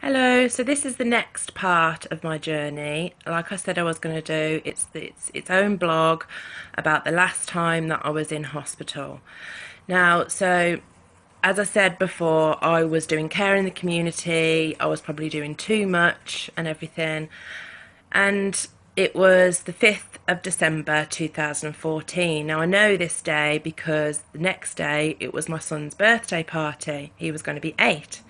Hello, so this is the next part of my journey. Like I said I was going to do, it's own blog about the last time that I was in hospital. Now, so as I said before, I was doing care in the community. I was probably doing too much and everything. And it was the 5th of December 2014. Now I know this day because the next day it was my son's birthday party. He was going to be 8.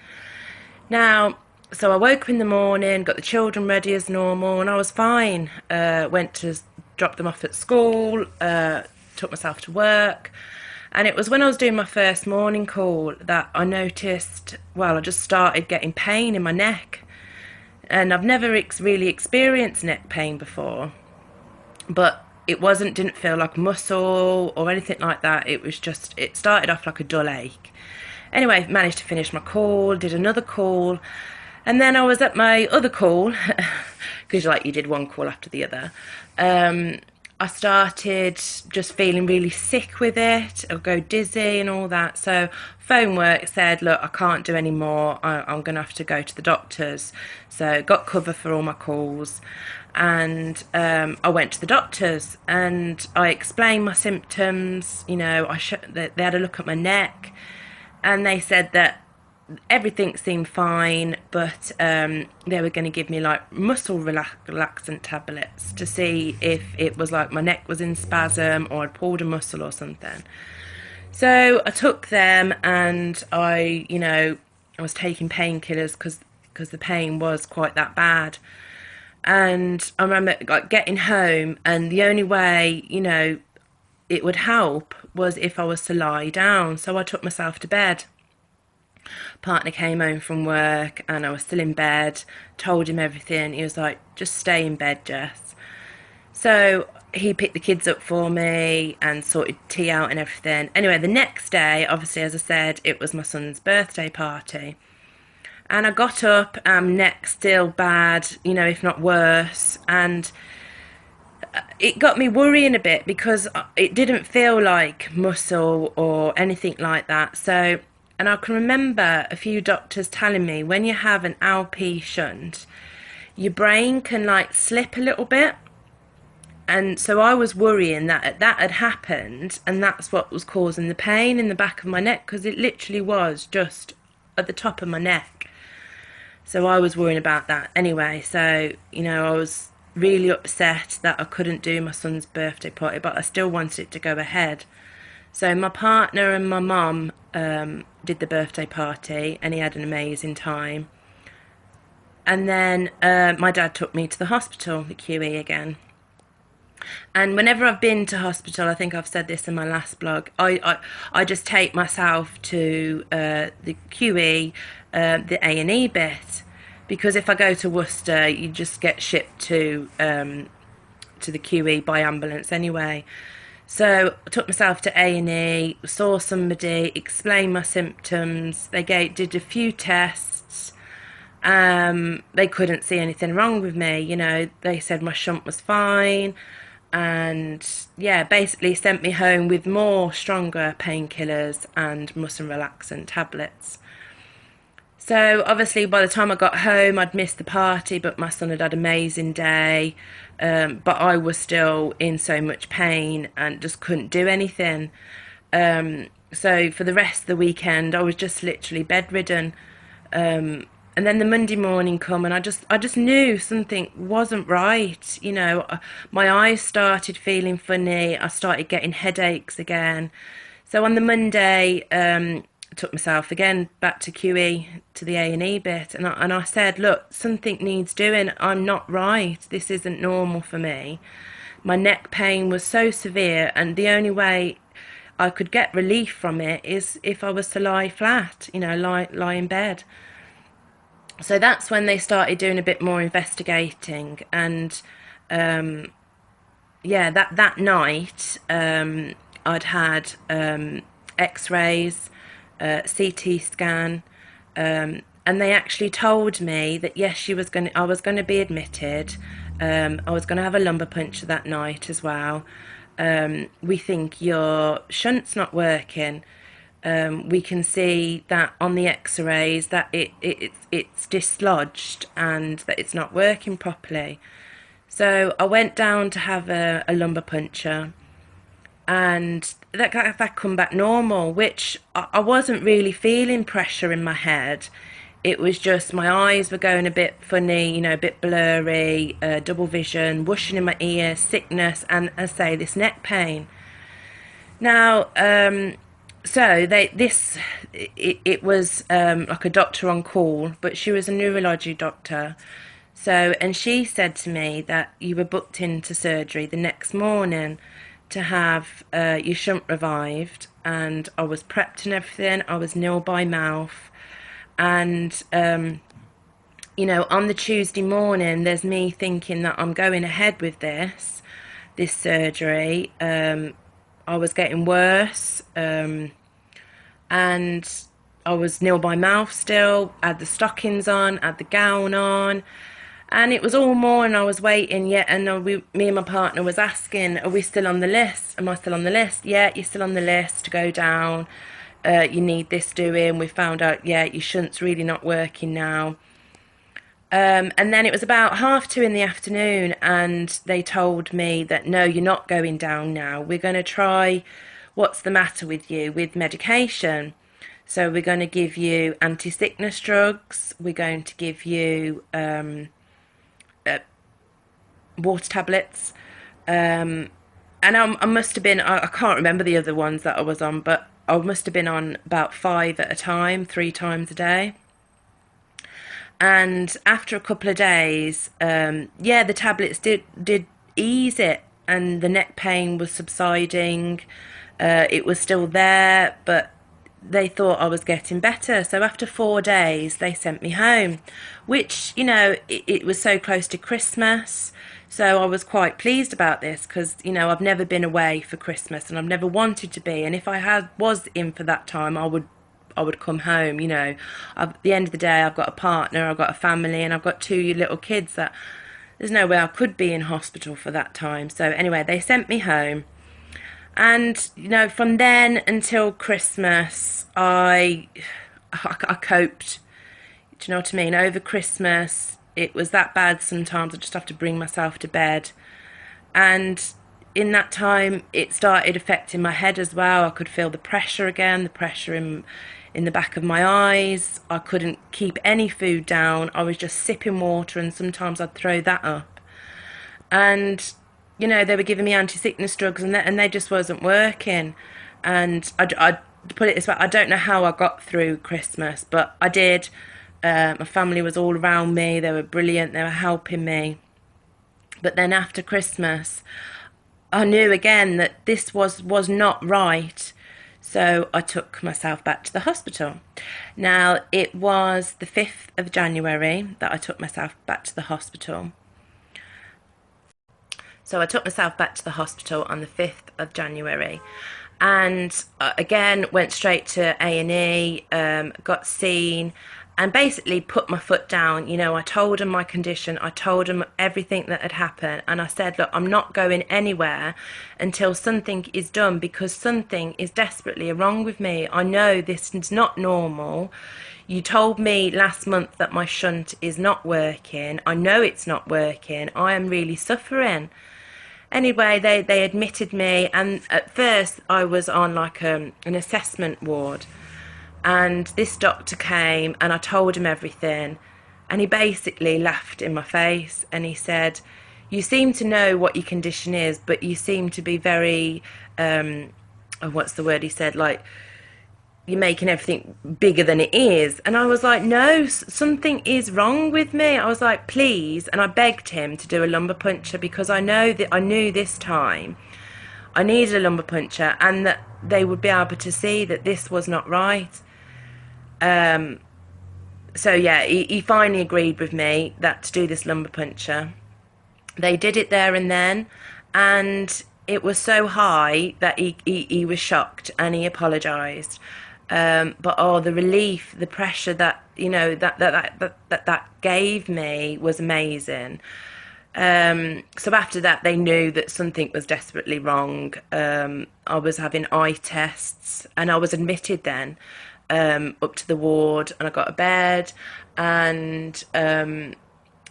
Now, so I woke up in the morning, got the children ready as normal, and I was fine. Went to drop them off at school, took myself to work. And it was when I was doing my first morning call that I noticed, well, I just started getting pain in my neck. And I've never really experienced neck pain before, but didn't feel like muscle or anything like that. It was just, it started off like a dull ache. Anyway, managed to finish my call, did another call, and then I was at my other call, because like you did one call after the other. I started just feeling really sick with it. I'll go dizzy and all that. So phone work said, look, I can't do any more. I'm going to have to go to the doctors. So got cover for all my calls. And I went to the doctors and I explained my symptoms. You know, they had a look at my neck and they said that everything seemed fine, but they were going to give me like muscle relaxant tablets to see if it was like my neck was in spasm or I'd pulled a muscle or something. So I took them and I was taking painkillers because the pain was quite that bad. And I remember like getting home, and the only way it would help was if I was to lie down. So I took myself to bed. Partner came home from work and I was still in bed, told him everything. He was like, just stay in bed, Jess. So he picked the kids up for me and sorted tea out and everything. Anyway, the next day, obviously, as I said, it was my son's birthday party. And I got up, neck still bad, if not worse. And it got me worrying a bit because it didn't feel like muscle or anything like that. So, and I can remember a few doctors telling me when you have an LP shunt, your brain can like slip a little bit. And so I was worrying that that had happened and that's what was causing the pain in the back of my neck, because it literally was just at the top of my neck. So I was worrying about that anyway. So, I was really upset that I couldn't do my son's birthday party, but I still wanted it to go ahead. So my partner and my mum did the birthday party and he had an amazing time. And then my dad took me to the hospital, the QE again. And whenever I've been to hospital, I think I've said this in my last blog, I just take myself to the QE, the A&E bit, because if I go to Worcester, you just get shipped to the QE by ambulance anyway. So I took myself to A&E, saw somebody, explained my symptoms. They did a few tests. They couldn't see anything wrong with me. They said my shunt was fine. And yeah, basically sent me home with more stronger painkillers and muscle relaxant tablets. So obviously by the time I got home I'd missed the party, but my son had an amazing day. But I was still in so much pain and just couldn't do anything. So for the rest of the weekend I was just literally bedridden. And then the Monday morning come and I just knew something wasn't right. My eyes started feeling funny. I started getting headaches again. So on the Monday, I took myself again back to QE, to the A&E bit, and I said, look, something needs doing. I'm not right. This isn't normal for me. My neck pain was so severe, and the only way I could get relief from it is if I was to lie flat, lie in bed. So that's when they started doing a bit more investigating, and yeah, that night I'd had X-rays, CT scan, and they actually told me that yes, I was going to be admitted. I was going to have a lumbar puncture that night as well. We think your shunt's not working. We can see that on the x-rays that it's dislodged and that it's not working properly. So I went down to have a lumbar puncture, and that come back normal, which I wasn't really feeling pressure in my head. It was just my eyes were going a bit funny, a bit blurry, double vision, whooshing in my ear, sickness, and as I say, this neck pain. Now, so it was like a doctor on call, but she was a neurology doctor. So, and she said to me that you were booked into surgery the next morning to have your shunt revived, and I was prepped and everything. I was nil by mouth, and on the Tuesday morning, there's me thinking that I'm going ahead with this surgery. I was getting worse, and I was nil by mouth still. Had the stockings on, had the gown on. And it was all morning I was waiting, yeah, and me and my partner was asking, are we still on the list? Am I still on the list? Yeah, you're still on the list to go down. You need this doing. We found out, yeah, your shunt's really not working now. And then it was about 2:30 in the afternoon, and they told me that, no, you're not going down now. We're going to try what's the matter with you with medication. So we're going to give you anti-sickness drugs. We're going to give you water tablets, and I must have been, I can't remember the other ones that I was on, but I must have been on about 5 at a time, 3 times a day. And after a couple of days, the tablets did ease it, and the neck pain was subsiding. It was still there, but they thought I was getting better. So after 4 days, they sent me home, which, it was so close to Christmas. So I was quite pleased about this because, I've never been away for Christmas, and I've never wanted to be. And if I was in for that time, I would come home. At the end of the day, I've got a partner, I've got a family, and I've got 2 little kids that there's no way I could be in hospital for that time. So anyway, they sent me home. And, from then until Christmas, I coped. Do you know what I mean? Over Christmas, it was that bad sometimes. I just have to bring myself to bed. And in that time, it started affecting my head as well. I could feel the pressure again, the pressure in the back of my eyes. I couldn't keep any food down. I was just sipping water, and sometimes I'd throw that up. And they were giving me anti-sickness drugs, and they just wasn't working. And I put it this way, I don't know how I got through Christmas, but I did. My family was all around me. They were brilliant. They were helping me. But then after Christmas, I knew again that this was not right. So I took myself back to the hospital. Now, it was the 5th of January that I took myself back to the hospital. So I took myself back to the hospital on the 5th of January, and again went straight to A&E, got seen, and basically put my foot down. I told them my condition, I told them everything that had happened, and I said, look, I'm not going anywhere until something is done, because something is desperately wrong with me. I know this is not normal. You told me last month that my shunt is not working. I know it's not working. I am really suffering. Anyway, they admitted me, and at first I was on like an assessment ward, and this doctor came, and I told him everything, and he basically laughed in my face, and he said, you seem to know what your condition is, but you seem to be very, what's the word he said, like, you're making everything bigger than it is. And I was like, no, something is wrong with me. I was like, please. And I begged him to do a lumbar puncture, because I knew this time I needed a lumbar puncture, and that they would be able to see that this was not right. So yeah, he finally agreed with me that to do this lumbar puncture. They did it there and then, and it was so high that he was shocked, and he apologized. But the relief, the pressure that that gave me was amazing. So after that, they knew that something was desperately wrong. I was having eye tests, and I was admitted then up to the ward, and I got a bed, and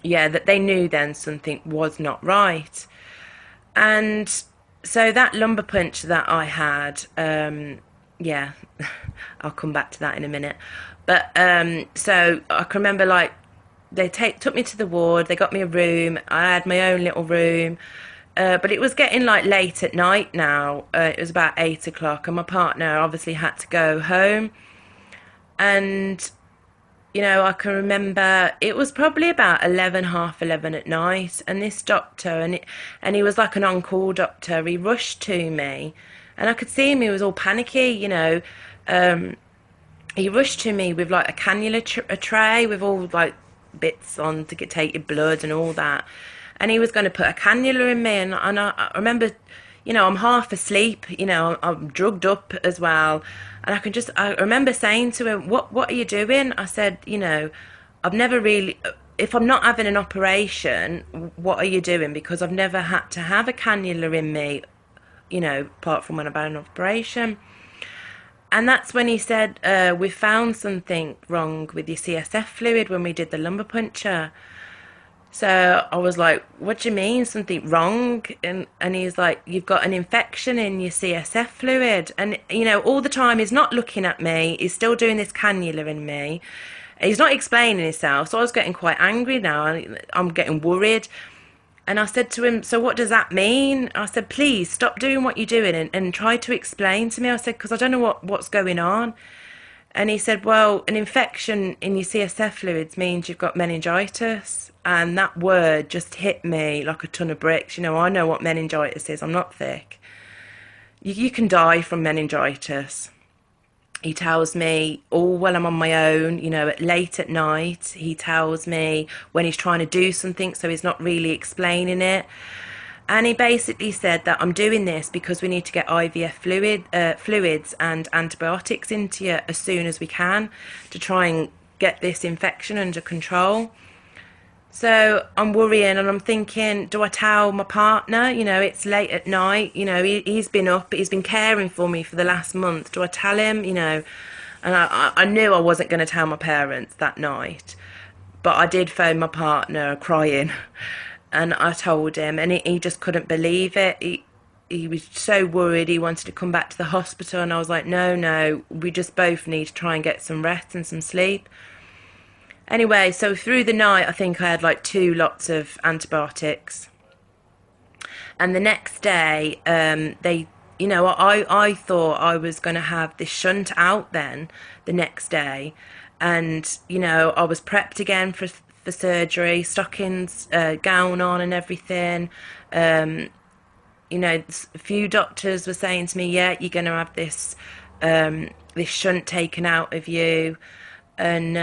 yeah, that they knew then something was not right. And so that lumbar puncture that I had, yeah, I'll come back to that in a minute. But so I can remember, like, took me to the ward. They got me a room. I had my own little room. But it was getting like late at night now. It was about 8 o'clock, and my partner obviously had to go home. And I can remember it was probably about 11, half 11 at night, and this doctor, and he was like an on-call doctor. He rushed to me, and I could see him. He was all panicky. He rushed to me with like a cannula a tray with all like bits on to take your blood and all that, and he was going to put a cannula in me, and I remember, I'm half asleep, I'm drugged up as well, and I remember saying to him, what are you doing? I said, I've never really, if I'm not having an operation, what are you doing? Because I've never had to have a cannula in me, apart from when I've had an operation. And that's when he said, we found something wrong with your CSF fluid when we did the lumbar puncture. So I was like, what do you mean, something wrong? And he's like, you've got an infection in your CSF fluid. And, all the time he's not looking at me. He's still doing this cannula in me. He's not explaining himself. So I was getting quite angry now. I'm getting worried. And I said to him, so what does that mean? I said, please stop doing what you're doing and try to explain to me. I said, because I don't know what's going on. And he said, well, an infection in your CSF fluids means you've got meningitis. And that word just hit me like a ton of bricks. I know what meningitis is. I'm not thick. You can die from meningitis. He tells me all while I'm on my own, late at night. He tells me when he's trying to do something, so he's not really explaining it. And he basically said that I'm doing this because we need to get IVF fluids and antibiotics into you as soon as we can to try and get this infection under control. So I'm worrying, and I'm thinking, do I tell my partner? It's late at night. He's been up, he's been caring for me for the last month. Do I tell him? And I knew I wasn't going to tell my parents that night, but I did phone my partner crying, and I told him, and he just couldn't believe it. He was so worried. He wanted to come back to the hospital, and I was like, no, we just both need to try and get some rest and some sleep. Anyway, so through the night, I think I had like 2 lots of antibiotics. And the next day, I thought I was going to have this shunt out then the next day. And, I was prepped again for surgery, stockings, gown on and everything. A few doctors were saying to me, yeah, you're going to have this shunt taken out of you. And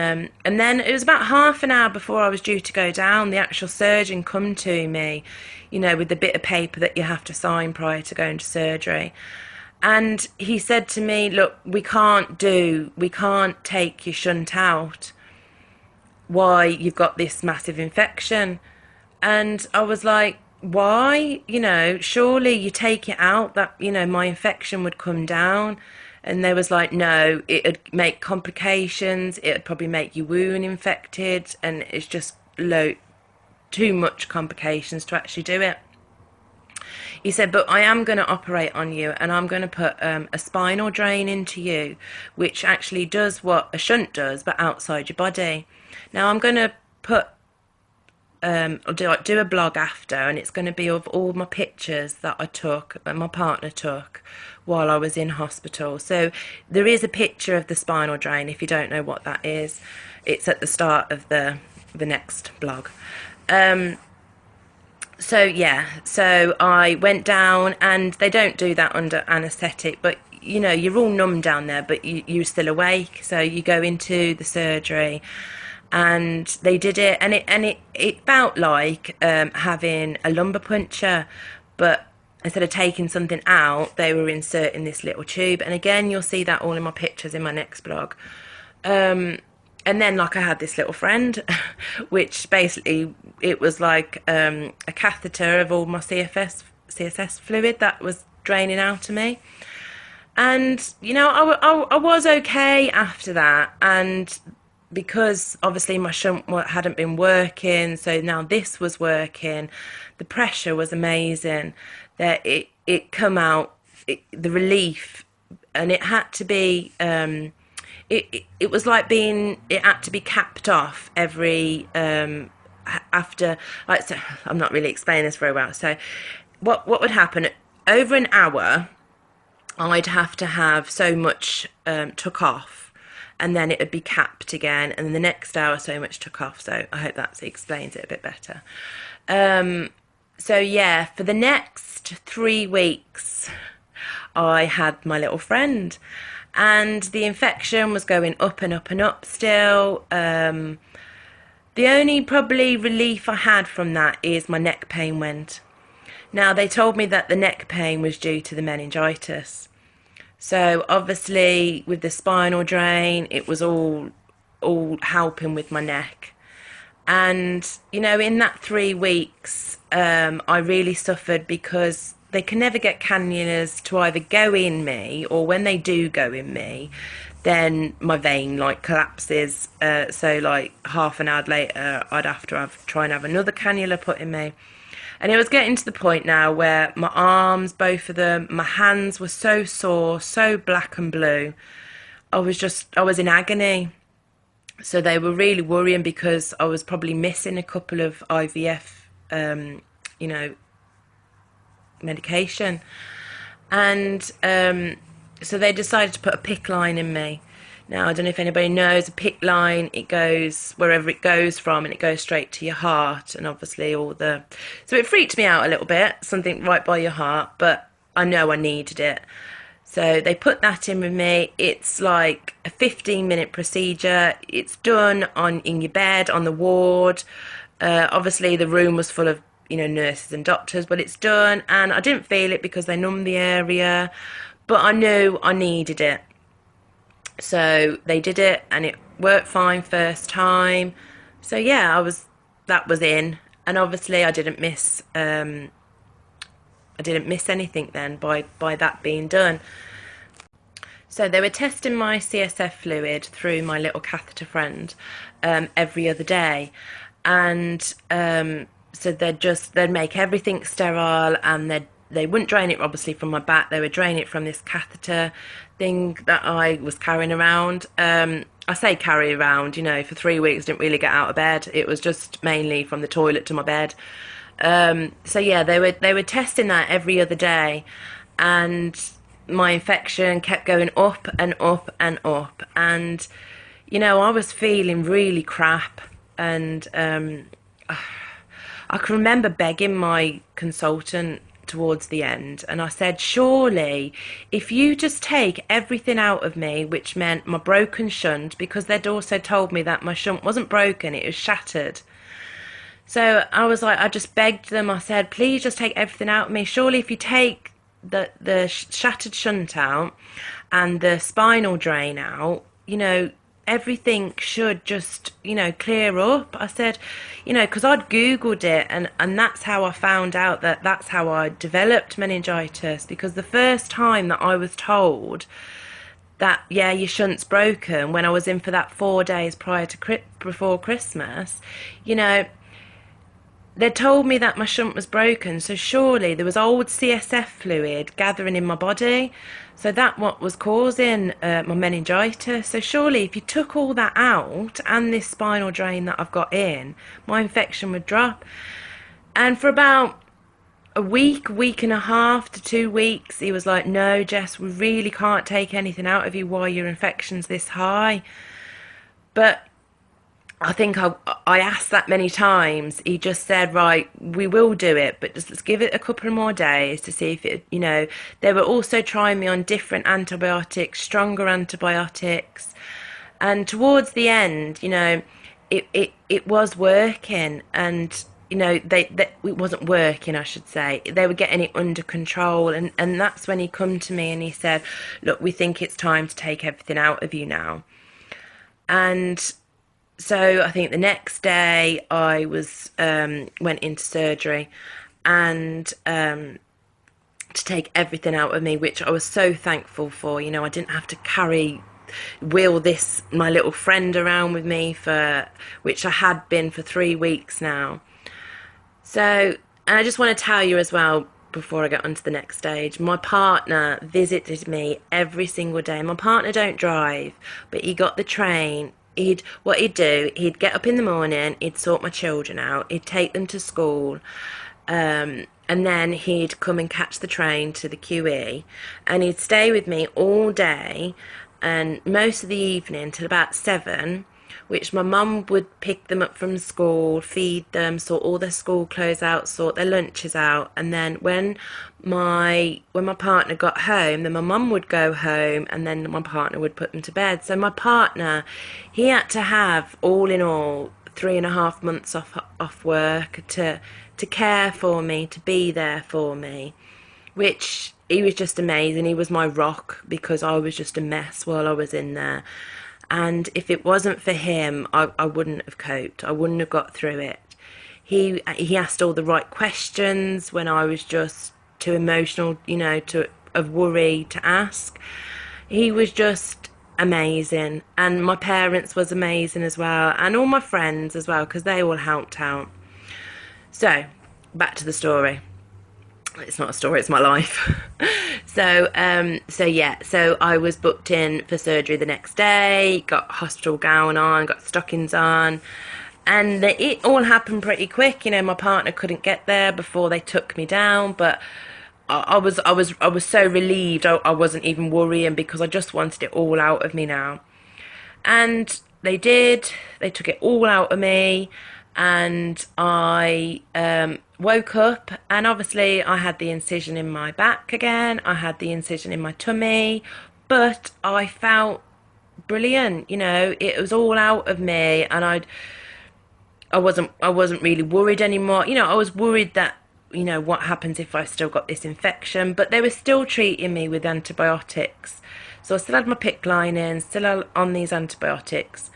then it was about half an hour before I was due to go down. The actual surgeon come to me, with the bit of paper that you have to sign prior to going to surgery. And he said to me, look, we can't take your shunt out. Why? You've got this massive infection. And I was like, why? Surely you take it out, that, my infection would come down. And they was like, no, it'd make complications. It'd probably make your wound infected, and it's just too much complications to actually do it. He said, but I am going to operate on you, and I'm going to put a spinal drain into you, which actually does what a shunt does, but outside your body. Now I'm going to put I'll do a blog after, and it's going to be of all my pictures that I took, that my partner took while I was in hospital. So there is a picture of the spinal drain. If you don't know what that is, it's at the start of the next blog. So yeah, so I went down, and they don't do that under anaesthetic, but you're all numb down there, but you're still awake. So you go into the surgery, and they did it, and it felt like having a lumbar puncture, but instead of taking something out, they were inserting this little tube. And again, you'll see that all in my pictures in my next blog. and then like I had this little friend, which basically it was like a catheter of all my CSS fluid that was draining out of me. And I was okay after that, and because obviously my shunt hadn't been working, so now this was working. The pressure was amazing. That it come out, the relief, and it had to be. It was like being. It had to be capped off every after. Like, so I'm not really explaining this very well. So, what would happen over an hour? I'd have to have so much took off, and then it would be capped again, and then the next hour so much took off. So I hope that explains it a bit better. So yeah, for the next 3 weeks, I had my little friend, and the infection was going up and up and up still. The only probably relief I had from that is my neck pain went. Now, they told me that the neck pain was due to the meningitis. So obviously with the spinal drain, it was all helping with my neck. And in that 3 weeks, I really suffered because they can never get cannulas to either go in me, or when they do go in me, then my vein like collapses. So like half an hour later, I'd have to try and have another cannula put in me. And it was getting to the point now where my arms, both of them, my hands were so sore, so black and blue. I was in agony. So they were really worrying because I was probably missing a couple of IVF, you know, medication. And so they decided to put a PICC line in me. Now, I don't know if anybody knows, a PICC line, it goes wherever it goes from, and it goes straight to your heart, and obviously so it freaked me out a little bit, something right by your heart, but I know I needed it. So they put that in with me. It's like a 15-minute procedure. It's done in your bed, on the ward. Obviously the room was full of, nurses and doctors, but it's done, and I didn't feel it because they numbed the area, but I knew I needed it. So they did it, and it worked fine first time. So yeah, that was in, and obviously I didn't miss anything then by that being done. So they were testing my CSF fluid through my little catheter friend every other day, and so they'd make everything sterile, and they wouldn't drain it obviously from my back. They would drain it from this catheter thing that I was carrying around. I say carry around, for 3 weeks, didn't really get out of bed. It was just mainly from the toilet to my bed. So yeah, they were testing that every other day, and my infection kept going up and up and up, and I was feeling really crap, and I can remember begging my consultant towards the end, and I said, surely if you just take everything out of me, which meant my broken shunt, because they'd also told me that my shunt wasn't broken, it was shattered. So I was like, I just begged them, I said, please just take everything out of me. Surely if you take the shattered shunt out and the spinal drain out, everything should just, clear up. I said, because I'd Googled it, and that's how I found out that's how I developed meningitis, because the first time that I was told that, yeah, your shunt's broken, when I was in for that 4 days before Christmas, they told me that my shunt was broken, so surely there was old CSF fluid gathering in my body. So that what was causing my meningitis. So surely if you took all that out and this spinal drain that I've got in, my infection would drop. And for about a week and a half to 2 weeks, he was like, no, Jess, we really can't take anything out of you while your infection's this high. But I think I asked that many times. He just said, right, we will do it, but just let's give it a couple more days to see if it, they were also trying me on different antibiotics, stronger antibiotics. And towards the end, it was working, and, it wasn't working, I should say. They were getting it under control. And that's when he come to me and he said, look, we think it's time to take everything out of you now. And So I think the next day I was went into surgery, and to take everything out of me, which I was so thankful for. You know, I didn't have to wheel this my little friend around with me for which I had been for 3 weeks now. So, and I just want to tell you as well before I get on to the next stage, my partner visited me every single day. My partner don't drive, but he got the train. He'd do, he'd get up in the morning, he'd sort my children out, he'd take them to school, and then he'd come and catch the train to the QE, and he'd stay with me all day and most of the evening till about 7, which my mum would pick them up from school, feed them, sort all their school clothes out, sort their lunches out, and then when my partner got home, then my mum would go home, and then my partner would put them to bed. So my partner, he had to have all in all 3.5 months off work to care for me, to be there for me, which he was just amazing. He was my rock because I was just a mess while I was in there. And if it wasn't for him, I wouldn't have coped. I wouldn't have got through it. He asked all the right questions when I was just too emotional, you know, to of worry to ask. He was just amazing, and my parents was amazing as well, and all my friends as well, because they all helped out. So, back to the story. It's not a story, it's my life. So yeah, so I was booked in for surgery the next day, got hospital gown on, got stockings on, and it all happened pretty quick. You know, my partner couldn't get there before they took me down, but I was so relieved. I wasn't even worrying because I just wanted it all out of me now. And they did. They took it all out of me, and I woke up, and obviously I had the incision in my back again. I had the incision in my tummy, but I felt brilliant. You know, it was all out of me, and I wasn't really worried anymore. You know, I was worried that, you know, what happens if I still got this infection, but they were still treating me with antibiotics. So I still had my PICC lining, still on these antibiotics,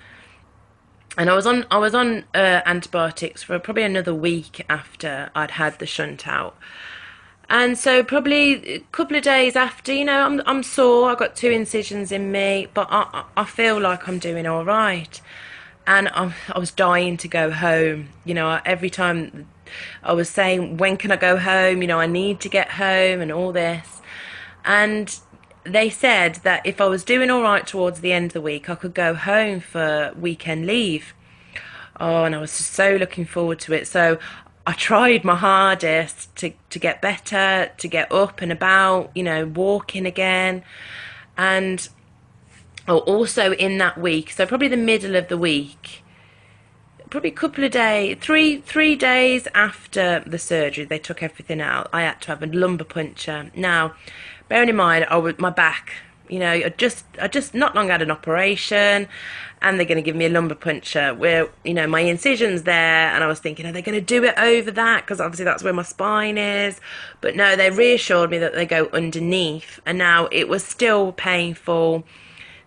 and I was on antibiotics for probably another week after I'd had the shunt out. And so probably a couple of days after, you know, I'm sore. I got 2 incisions in me, but I feel like I'm doing all right. And I was dying to go home. You know, every time I was saying, when can I go home? You know, I need to get home and all this. And they said that if I was doing all right towards the end of the week, I could go home for weekend leave. Oh, and I was just so looking forward to it. So I tried my hardest to get better, to get up and about, you know, walking again. And oh, also in that week, so probably the middle of the week, probably a couple of days, three days after the surgery, they took everything out. I had to have a lumbar puncture. Now, bearing in mind, my back, you know, I just not long had an operation, and they're going to give me a lumbar puncture where, you know, my incision's there, and I was thinking, are they going to do it over that? Because obviously that's where my spine is. But no, they reassured me that they go underneath, and now it was still painful,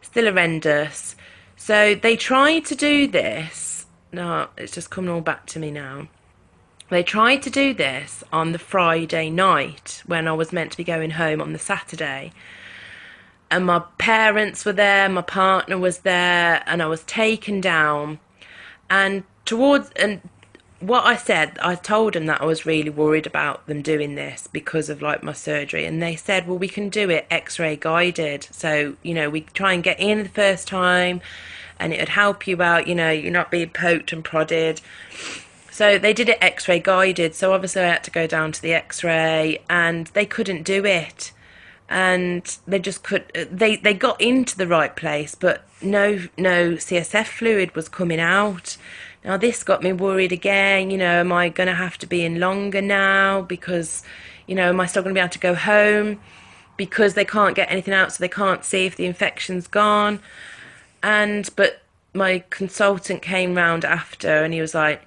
still horrendous. So they tried to do this. No, it's just coming all back to me now. They tried to do this on the Friday night when I was meant to be going home on the Saturday. And my parents were there, my partner was there, and I was taken down. And what I told them that I was really worried about them doing this because of like my surgery, and they said, well, we can do it X-ray guided. So, you know, we try and get in the first time, and it would help you out. You know, you're not being poked and prodded. So they did it X-ray guided. So obviously I had to go down to the X-ray, and they couldn't do it, and they just could. They got into the right place, but no CSF fluid was coming out. Now this got me worried again. You know, am I going to have to be in longer now? Because, you know, am I still going to be able to go home? Because they can't get anything out, so they can't see if the infection's gone. But my consultant came round after, and he was like,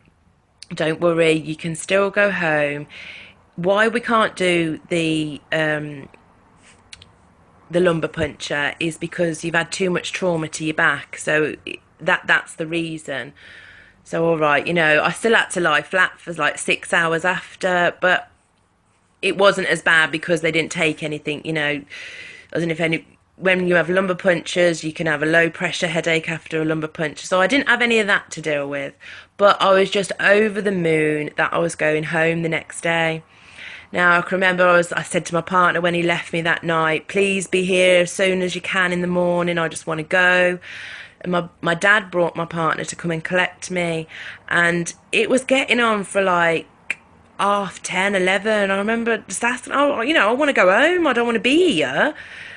don't worry, you can still go home. Why we can't do the lumbar puncture is because you've had too much trauma to your back. So that's the reason. So all right, I still had to lie flat for like 6 hours after, but it wasn't as bad because they didn't take anything. I don't know if any when you have lumbar punctures, you can have a low pressure headache after a lumbar puncture. So I didn't have any of that to deal with, but I was just over the moon that I was going home the next day. Now I can remember I said to my partner when he left me that night, please be here as soon as you can in the morning. I just want to go. And my dad brought my partner to come and collect me, and it was getting on for like 10, 11. I remember just asking, oh, I want to go home. I don't want to be here.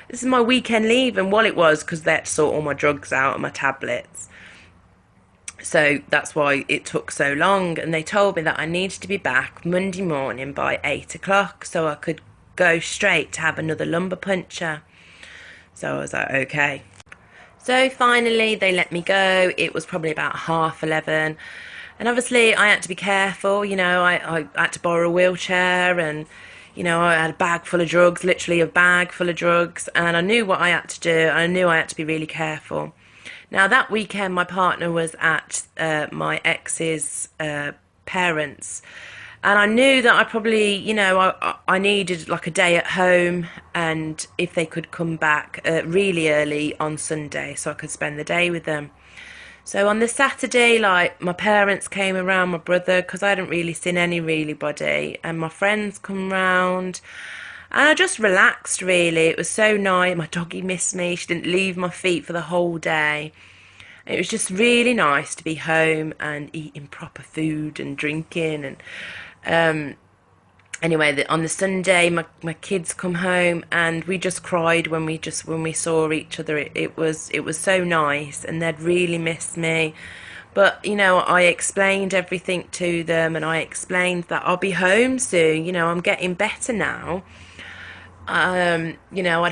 This is my weekend leave. And what it was, because they had to sort all my drugs out and my tablets. So that's why it took so long. And they told me that I needed to be back Monday morning by 8 o'clock so I could go straight to have another lumbar puncture. So I was like, okay. So finally they let me go. It was probably about 11:30. And obviously I had to be careful, I had to borrow a wheelchair, and, I had a bag full of drugs, literally a bag full of drugs, and I knew what I had to do. I knew I had to be really careful. Now that weekend my partner was at my ex's parents', and I knew that I probably, I needed like a day at home, and if they could come back really early on Sunday so I could spend the day with them. So on the Saturday, like, my parents came around, my brother, because I hadn't really seen anybody, and my friends come round, and I just relaxed, really. It was so nice. My doggy missed me. She didn't leave my feet for the whole day. It was just really nice to be home and eating proper food and drinking, and anyway, on the Sunday, my kids come home, and we just cried when we saw each other. It was so nice, and they'd really missed me. But I explained everything to them, and I explained that I'll be home soon. I'm getting better now. I'd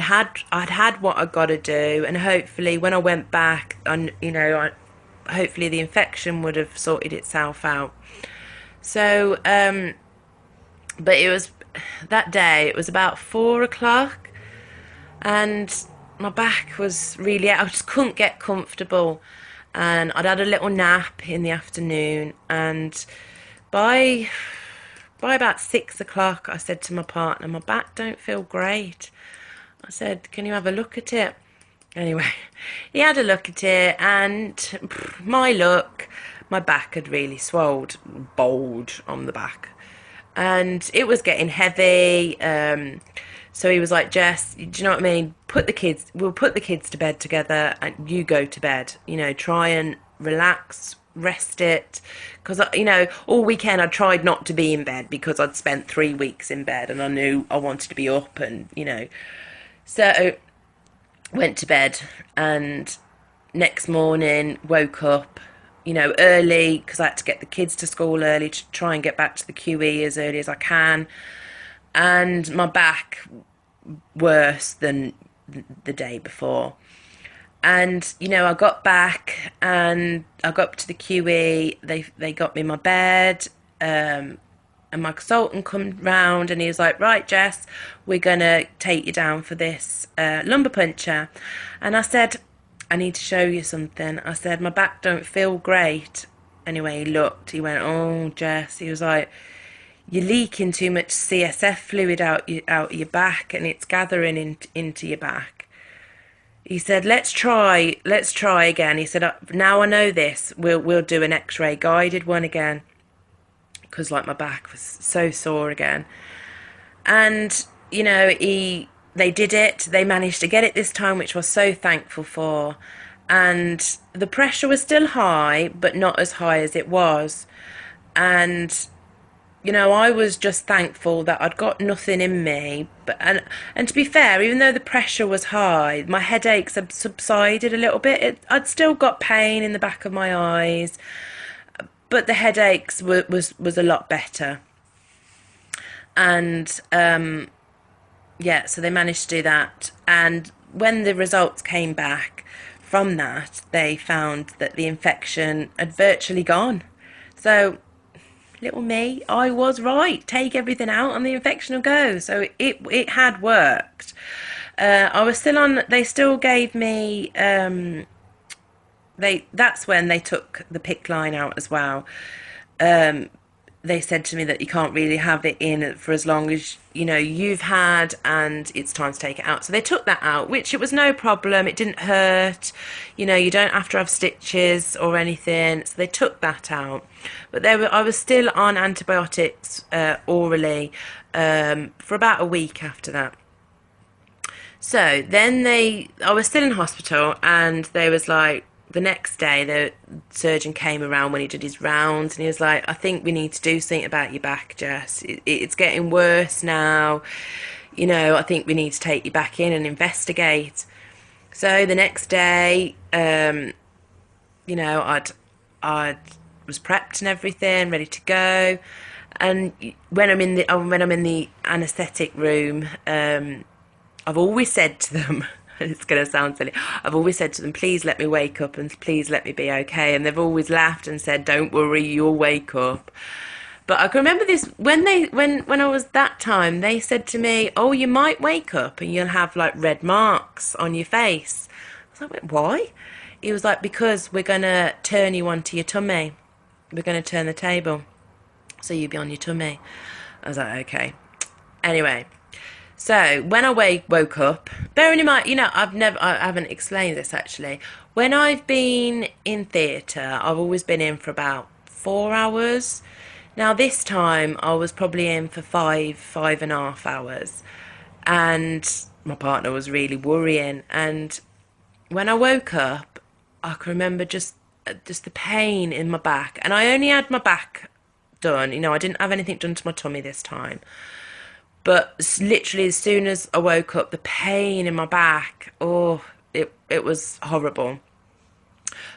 had what I got to do, and hopefully when I went back, hopefully the infection would have sorted itself out. So but it was that day, it was about 4 o'clock, and my back was really, I just couldn't get comfortable, and I'd had a little nap in the afternoon, and by about 6 o'clock I said to my partner, my back don't feel great. I said, can you have a look at it? Anyway, he had a look at it, and my luck, my back had really swelled, bowled on the back, and it was getting heavy. So he was like, Jess, do you know what I mean? We'll put the kids to bed together, and you go to bed. Try and relax, rest it. Because, all weekend I tried not to be in bed because I'd spent 3 weeks in bed, and I knew I wanted to be up, and, So went to bed, and next morning woke up, early, because I had to get the kids to school early to try and get back to the QE as early as I can. And my back worse than the day before. And, I got back, and I got up to the QE. They got me my bed, and my consultant come round, and he was like, right, Jess, we're going to take you down for this lumbar puncture. And I said, I need to show you something. I said, my back don't feel great. Anyway, he looked, he went, oh, Jess, he was like, you're leaking too much CSF fluid out your back, and it's gathering into your back. He said, let's try again. He said, now I know this, we'll do an X-ray guided one again, because like my back was so sore again. And they did it. They managed to get it this time, which I was so thankful for. And the pressure was still high, but not as high as it was. And I was just thankful that I'd got nothing in me. And to be fair, even though the pressure was high, my headaches had subsided a little bit. I'd still got pain in the back of my eyes, but the headaches was a lot better. And yeah, so they managed to do that. And when the results came back from that, they found that the infection had virtually gone. So little me, I was right. Take everything out and the infection will go. So it had worked. I was still on, they still gave me that's when they took the PICC line out as well. Um, they said to me that you can't really have it in for as long as you've had, and it's time to take it out. So they took that out, which it was no problem. It didn't hurt. You don't have to have stitches or anything. So they took that out. But I was still on antibiotics orally for about a week after that. So then I was still in hospital, and they was like, the next day, the surgeon came around when he did his rounds, and he was like, I think we need to do something about your back, Jess. It's getting worse now. I think we need to take you back in and investigate. So the next day, I was prepped and everything, ready to go. And when I'm in the anaesthetic room, I've always said to them, it's going to sound silly, I've always said to them, please let me wake up and please let me be okay. And they've always laughed and said, don't worry, you'll wake up. But I can remember this, when I was that time, they said to me, oh, you might wake up and you'll have like red marks on your face. I was like, why? He was like, because we're going to turn you onto your tummy. We're going to turn the table, so you'll be on your tummy. I was like, okay. Anyway, so when I woke up, bearing in mind, I haven't explained this actually. When I've been in theatre, I've always been in for about 4 hours. Now this time I was probably in for 5.5 hours, and my partner was really worrying. And when I woke up, I can remember just the pain in my back, and I only had my back done. I didn't have anything done to my tummy this time. But literally, as soon as I woke up, the pain in my back, oh, it was horrible.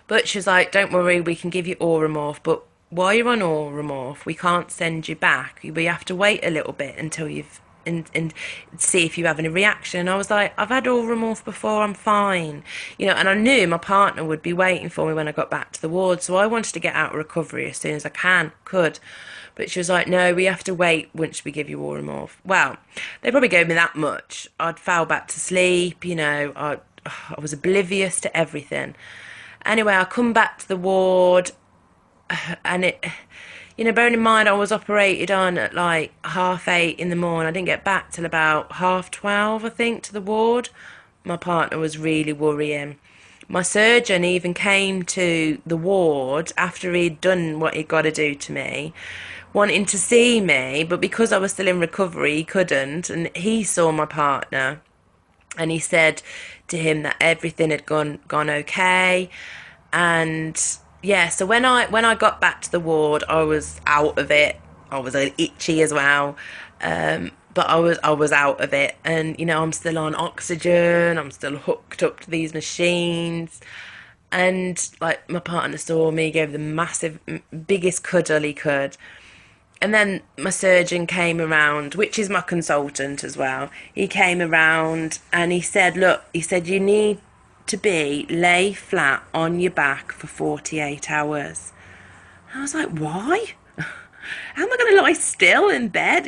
But she's like, don't worry, we can give you Oromorph. But while you're on Oromorph, we can't send you back. We have to wait a little bit until you've and see if you have any reaction. And I was like, I've had Oromorph before, I'm fine. And I knew my partner would be waiting for me when I got back to the ward. So I wanted to get out of recovery as soon as I could. But she was like, no, we have to wait once we give you Oromorph. Well, they probably gave me that much. I'd fell back to sleep, I was oblivious to everything. Anyway, I come back to the ward, and bearing in mind I was operated on at like 8:30 in the morning. I didn't get back till about 12:30, I think, to the ward. My partner was really worrying. My surgeon even came to the ward after he'd done what he'd got to do to me, wanting to see me, but because I was still in recovery, he couldn't. And he saw my partner, and he said to him that everything had gone okay. And yeah, so when I got back to the ward, I was out of it. I was itchy as well, but I was out of it. And I'm still on oxygen. I'm still hooked up to these machines. And like, my partner saw me, gave the biggest cuddle he could. And then my surgeon came around, which is my consultant as well. He came around and he said, look, you need to lay flat on your back for 48 hours. And I was like, why? How am I going to lie still in bed,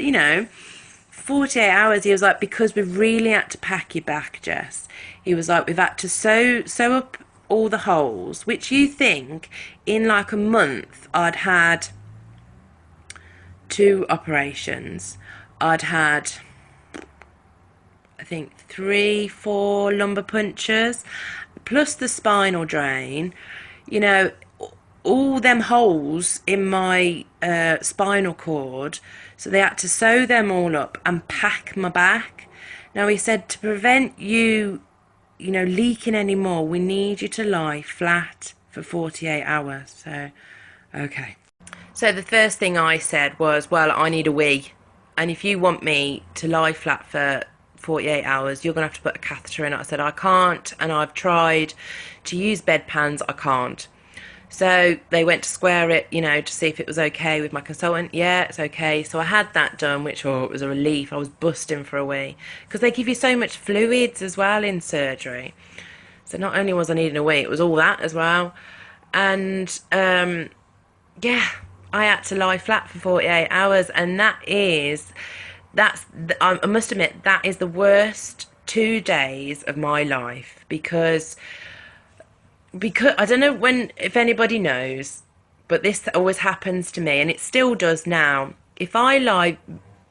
48 hours. He was like, because we've really had to pack your back, Jess. He was like, we've had to sew up all the holes, which you think in like a month I'd had 2 operations. I'd had, I think, 3-4 lumbar punctures, plus the spinal drain. All them holes in my spinal cord, so they had to sew them all up and pack my back. Now he said, to prevent you leaking anymore, we need you to lie flat for 48 hours. So, okay. So the first thing I said was, well, I need a wee. And if you want me to lie flat for 48 hours, you're going to have to put a catheter in. I said, I can't. And I've tried to use bedpans. I can't. So they went to square it, to see if it was okay with my consultant. Yeah, it's okay. So I had that done, which it was a relief. I was busting for a wee, because they give you so much fluids as well in surgery. So not only was I needing a wee, it was all that as well. And yeah, I had to lie flat for 48 hours. And I must admit, that is the worst 2 days of my life, because because I don't know when if anybody knows, but this always happens to me, and it still does now. If I lie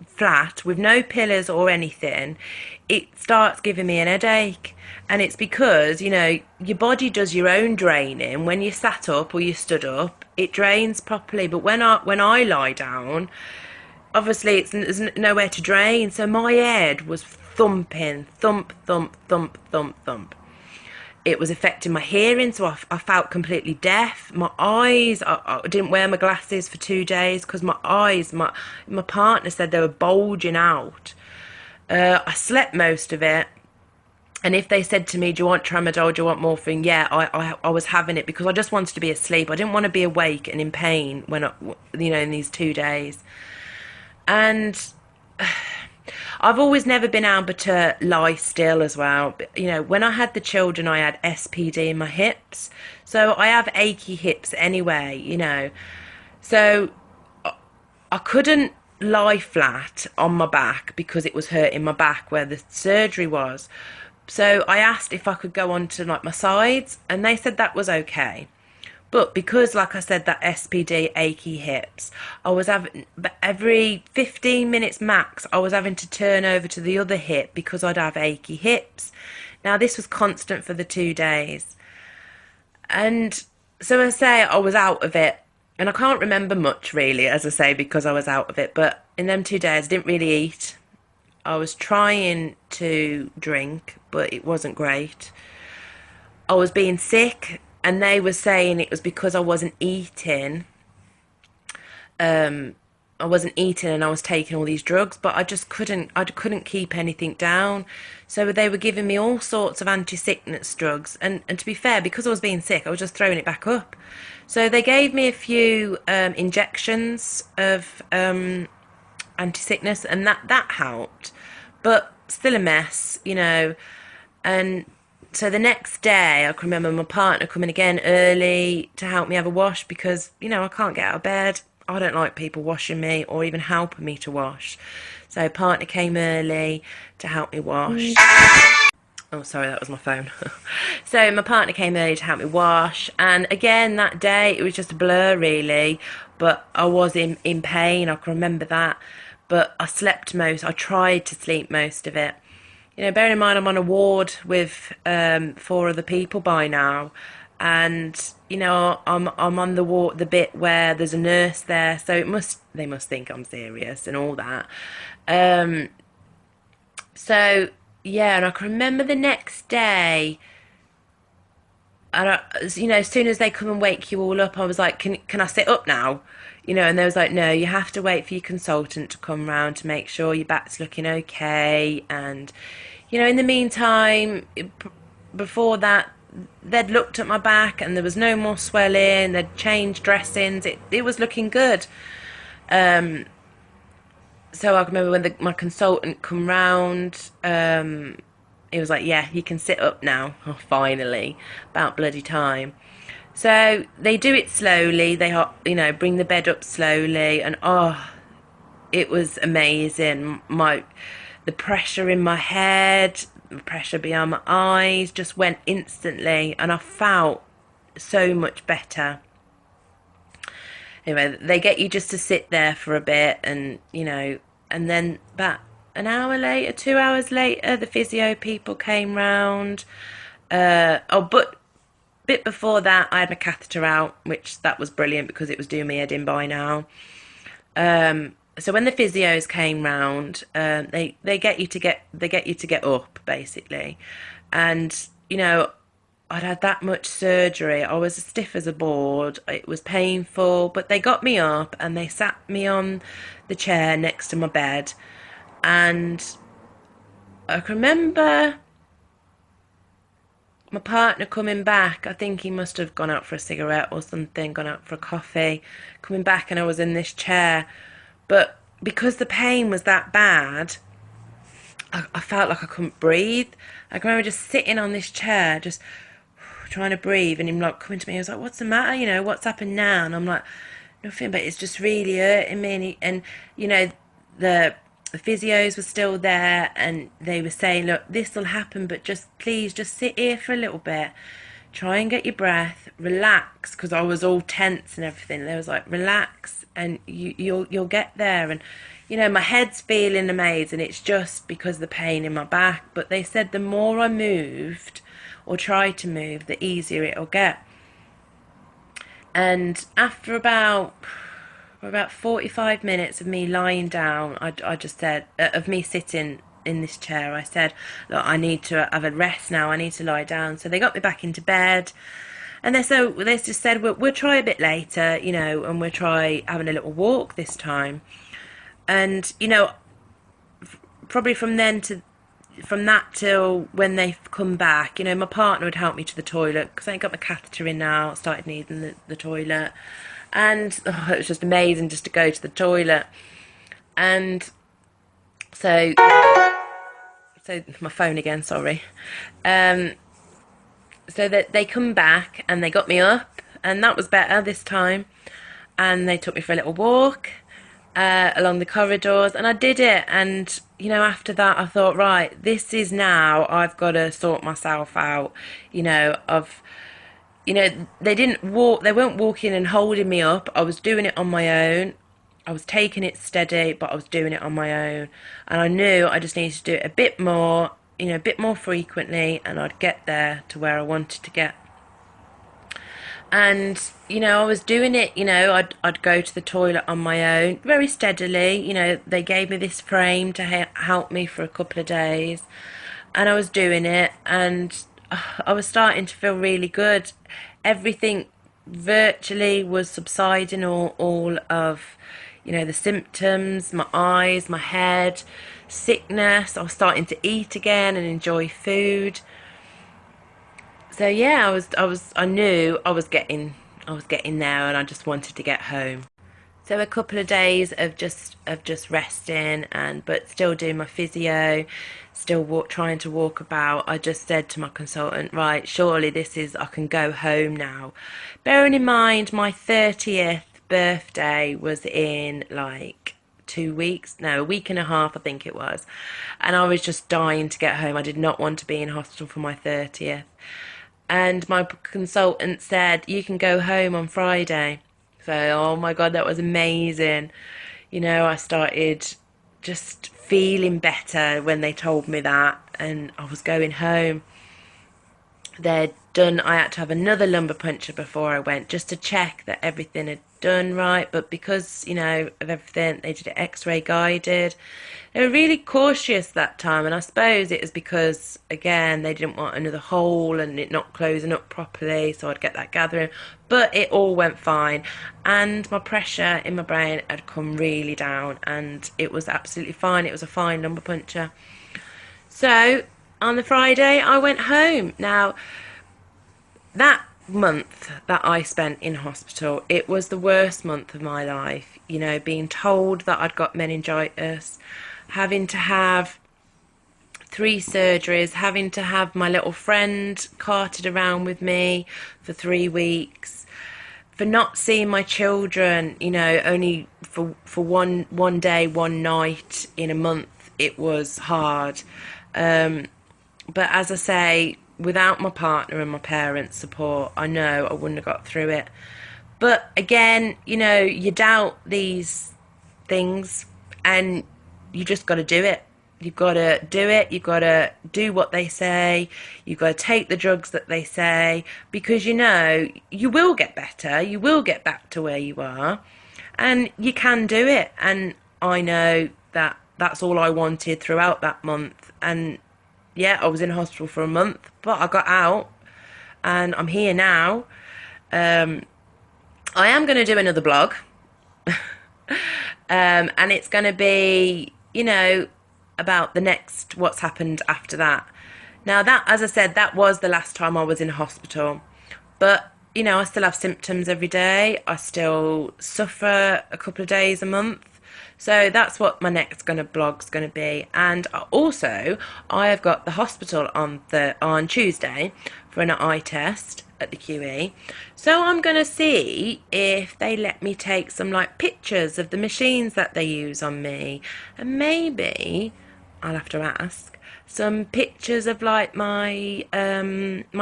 flat with no pillows or anything, it starts giving me an headache. And it's because, your body does your own draining. When you sat up or you stood up, it drains properly. But when I lie down, obviously there's nowhere to drain. So my head was thumping, thump, thump, thump, thump, thump. It was affecting my hearing, so I felt completely deaf. My eyes, I didn't wear my glasses for 2 days because my eyes, my partner said they were bulging out. I slept most of it. And if they said to me, "Do you want tramadol? Do you want morphine?" Yeah, I was having it because I just wanted to be asleep. I didn't want to be awake and in pain in these 2 days. And I've always never been able to lie still as well. But, when I had the children, I had SPD in my hips. So I have achy hips anyway. So I couldn't lie flat on my back because it was hurting my back where the surgery was. So I asked if I could go on to like my sides, and they said that was okay. But because, like I said, that SPD achy hips, I was having every 15 minutes max, I was having to turn over to the other hip because I'd have achy hips. Now, this was constant for the 2 days. And so I say I was out of it. And I can't remember much really, as I say, because I was out of it. But in them 2 days, I didn't really eat. I was trying to drink, but it wasn't great. I was being sick, and they were saying it was because I wasn't eating. I wasn't eating and I was taking all these drugs, but I couldn't keep anything down. So they were giving me all sorts of anti-sickness drugs. And to be fair, because I was being sick, I was just throwing it back up. So they gave me a few injections of anti-sickness, and that helped. But still a mess. And so the next day, I can remember my partner coming again early to help me have a wash because, I can't get out of bed. I don't like people washing me or even helping me to wash. So partner came early to help me wash. Oh, sorry, that was my phone. So my partner came early to help me wash. And again, that day, it was just a blur, really. But I was in pain. I can remember that. But I tried to sleep most of it. Bearing in mind I'm on a ward with 4 other people by now, and I'm on the ward, the bit where there's a nurse there, so they must think I'm serious and all that. Um, so yeah, and I can remember the next day, and as soon as they come and wake you all up, I was like, can I sit up now? And they was like, no, you have to wait for your consultant to come round to make sure your back's looking okay. And in the meantime, before that, they'd looked at my back and there was no more swelling. They'd changed dressings. It was looking good. So I remember when my consultant come round, he was like, yeah, you can sit up now. Oh, finally, about bloody time. So they do it slowly. Bring the bed up slowly, and it was amazing. The pressure in my head, the pressure behind my eyes just went instantly, and I felt so much better. Anyway, they get you just to sit there for a bit, and then about an hour later, 2 hours later, the physio people came round. But bit before that, I had my catheter out, which that was brilliant because it was doing my head in by now. So when the physios came round, they get you to get up basically, and I'd had that much surgery. I was as stiff as a board. It was painful, but they got me up and they sat me on the chair next to my bed, and I can remember my partner coming back. I think he must have gone out for a cigarette or something, gone out for a coffee, coming back, and I was in this chair. But because the pain was that bad, I felt like I couldn't breathe. I can remember just sitting on this chair, just trying to breathe, and him like coming to me. I was like, "What's the matter? What's happened now?" And I'm like, "Nothing, but it's just really hurting me." And the physios were still there, and they were saying, "Look, this will happen, but just please, just sit here for a little bit. try and get your breath, relax, because I was all tense and everything. They was like, relax, and you'll get there. And my head's feeling amazing. It's just because of the pain in my back. But they said the more I moved or tried to move, the easier it'll get. And after about 45 minutes of me lying down, I just said, of me sitting in this chair, I said, look, I need to have a rest now. I need to lie down. So they got me back into bed. And they just said, we'll try a bit later, and we'll try having a little walk this time. And, probably from that till when they come back, my partner would help me to the toilet because I ain't got my catheter in now. Started needing the toilet. And it was just amazing just to go to the toilet. And so my phone again, sorry. So that they come back and they got me up, and that was better this time. And they took me for a little walk along the corridors, and I did it. And after that, I thought, right, this is now I've got to sort myself out. They didn't walk. They weren't walking and holding me up. I was doing it on my own. I was taking it steady, but I was doing it on my own. And I knew I just needed to do it a bit more, a bit more frequently, and I'd get there to where I wanted to get. And, I was doing it, I'd go to the toilet on my own, very steadily. They gave me this frame to help me for a couple of days. And I was doing it, and I was starting to feel really good. Everything virtually was subsiding, all of the symptoms, my eyes, my head, sickness. I was starting to eat again and enjoy food. So yeah, I knew I was getting there, and I just wanted to get home. So a couple of days of just resting, but still doing my physio, still trying to walk about. I just said to my consultant, right, surely I can go home now. Bearing in mind my 30th birthday was in like 2 weeks, no, a week and a half I think it was, and I was just dying to get home. I did not want to be in hospital for my 30th. And my consultant said, you can go home on Friday. So, oh my God, that was amazing. I started just feeling better when they told me that, and I was going home. I had to have another lumbar puncture before I went, just to check that everything had done right. But because, of everything, they did it X-ray guided. They were really cautious that time, and I suppose it was because, again, they didn't want another hole and it not closing up properly, so I'd get that gathering. But it all went fine, and my pressure in my brain had come really down, and it was absolutely fine. It was a fine lumbar puncture. So on the Friday, I went home. Now, that month that I spent in hospital, it was the worst month of my life. Being told that I'd got meningitis, having to have 3 surgeries, having to have my little friend carted around with me for 3 weeks, for not seeing my children, only for one day, one night in a month. It was hard. But as I say, without my partner and my parents' support, I know I wouldn't have got through it. But again, you doubt these things, and you just got to do it. You've got to do it. You've got to do what they say. You've got to take the drugs that they say, because you will get better. You will get back to where you are, and you can do it. And I know that that's all I wanted throughout that month. And yeah, I was in hospital for a month, but I got out, and I'm here now. I am going to do another blog, and it's going to be, about what's happened after that. Now, that, as I said, that was the last time I was in hospital, but I still have symptoms every day. I still suffer a couple of days a month. So that's what my next blog's going to be. And also, I have got the hospital on Tuesday for an eye test at the QE. So I'm going to see if they let me take some pictures of the machines that they use on me, and maybe I'll have to ask, some pictures of like my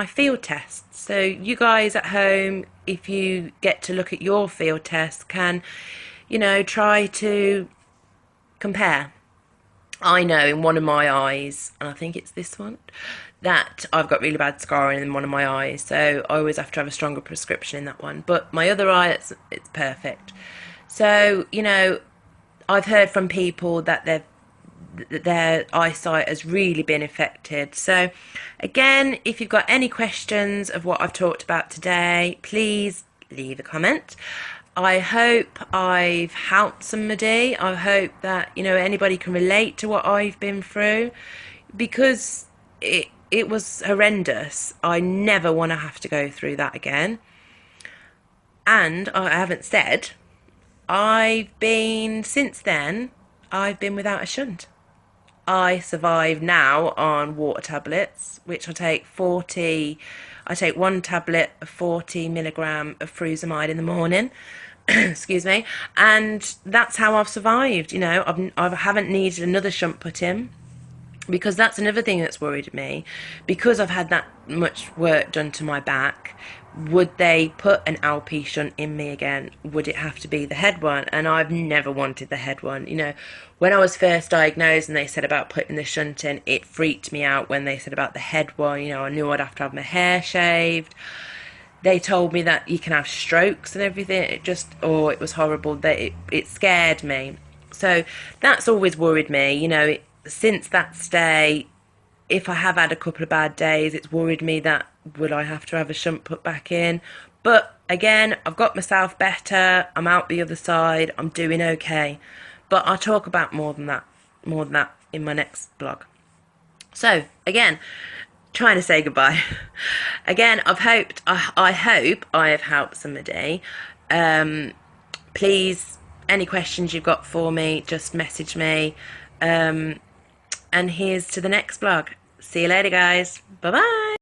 field tests. So you guys at home, if you get to look at your field tests, can, try to compare. I know in one of my eyes, and I think it's this one, that I've got really bad scarring in one of my eyes, so I always have to have a stronger prescription in that one. But my other eye, it's perfect. So, I've heard from people that their eyesight has really been affected. So, again, if you've got any questions of what I've talked about today, please leave a comment. I hope I've helped somebody. I hope that, anybody can relate to what I've been through, because it was horrendous. I never want to have to go through that again. And I haven't said, since then, I've been without a shunt. I survive now on water tablets, which I take one tablet of 40 milligram of furosemide in the morning. Excuse me. And that's how I've survived. I haven't needed another shunt put in, because that's another thing that's worried me. Because I've had that much work done to my back, would they put an LP shunt in me again? Would it have to be the head one? And I've never wanted the head one. When I was first diagnosed and they said about putting the shunt in, it freaked me out when they said about the head one. I knew I'd have to have my hair shaved. They told me that you can have strokes and everything. It was horrible. It scared me. So that's always worried me. Since that day, if I have had a couple of bad days, it's worried me that will I have to have a shunt put back in. But again, I've got myself better. I'm out the other side. I'm doing okay. But I'll talk about more than that in my next blog. So again, trying to say goodbye. Again, I hope I have helped somebody. Please, any questions you've got for me, just message me. And here's to the next blog. See you later, guys. Bye bye.